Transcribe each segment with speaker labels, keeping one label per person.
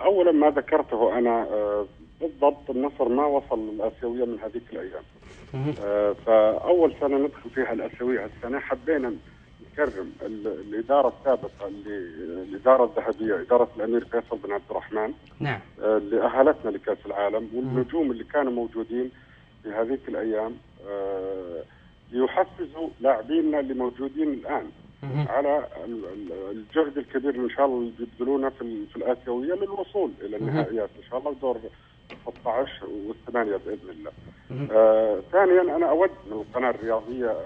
Speaker 1: اولا ما ذكرته انا بالضبط النصر ما وصل للاسيويه من هذيك الايام. فاول سنه ندخل فيها الاسيويه السنه حبينا نكرم الاداره السابقه الاداره الذهبيه، اداره الامير فيصل بن عبد الرحمن.
Speaker 2: نعم.
Speaker 1: اللي اهلتنا لكاس العالم، والنجوم اللي كانوا موجودين في هذيك الايام ليحفزوا لاعبينا اللي موجودين الان على الجهد الكبير اللي ان شاء الله اللي بيبذلونه في الاسيويه للوصول الى النهائيات ان شاء الله، دور 16 والثمانيه باذن الله. ثانيا انا اود من القناه الرياضيه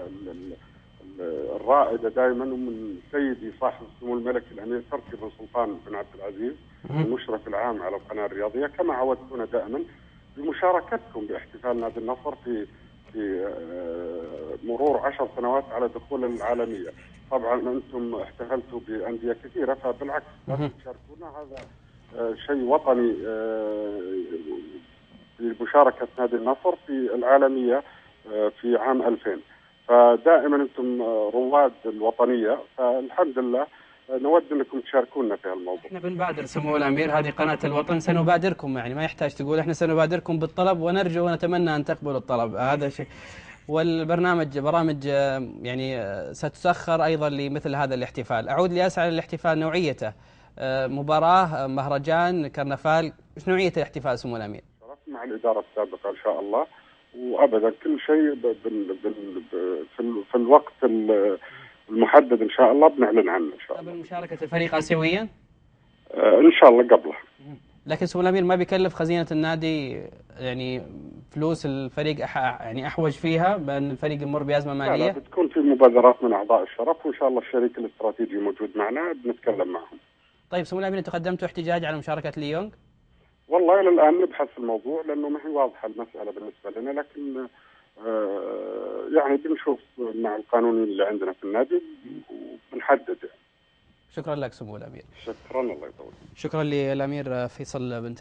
Speaker 1: الرائده دائما، ومن سيدي صاحب السمو الملكي الامير تركي بن سلطان بن عبد العزيز المشرف العام على القناه الرياضيه، كما عودتونا دائما بمشاركتكم باحتفال نادي النصر في مرور 10 سنوات على دخول العالميه. طبعا انتم احتفلتوا بانديه كثيره، فبالعكس تشاركونا، هذا شيء وطني بمشاركه نادي النصر في العالميه في عام 2000. فدائما انتم رواد الوطنيه، فالحمد لله نود انكم تشاركونا في هالموضوع.
Speaker 2: احنا بنبادر سمو الامير، هذه قناه الوطن، سنبادركم، يعني ما يحتاج تقول، احنا سنبادركم بالطلب ونرجو ونتمنى ان تقبلوا الطلب، هذا شيء. والبرنامج برامج يعني ستسخر ايضا لمثل هذا الاحتفال. اعود لاسال الاحتفال نوعيته، مباراه، مهرجان، كرنفال، ايش نوعيه الاحتفال سمو الامير؟
Speaker 1: مع الاداره السابقه ان شاء الله، وابدا كل شيء في الوقت المحدد ان شاء الله بنعلن عنه ان شاء الله.
Speaker 2: قبل مشاركه الفريق اسيويا؟
Speaker 1: ان شاء الله قبله.
Speaker 2: لكن سمو الامير ما بيكلف خزينه النادي يعني فلوس الفريق يعني احوج فيها بان الفريق يمر بازمه ماليه؟
Speaker 1: لا بتكون في مبادرات من اعضاء الشرف، وان شاء الله الشريك الاستراتيجي موجود معنا بنتكلم معهم.
Speaker 2: طيب سمو الامير، تقدمتوا احتجاج على مشاركه ليونغ؟
Speaker 1: والله الى الان نبحث في الموضوع لانه ما هي واضحه المساله بالنسبه لنا، لكن يعني بنشوف مع القانونيين اللي عندنا في النادي وبنحدد يعني.
Speaker 2: شكرا لك سمو الامير.
Speaker 1: شكرا، الله يطول.
Speaker 2: شكرا للامير فيصل بن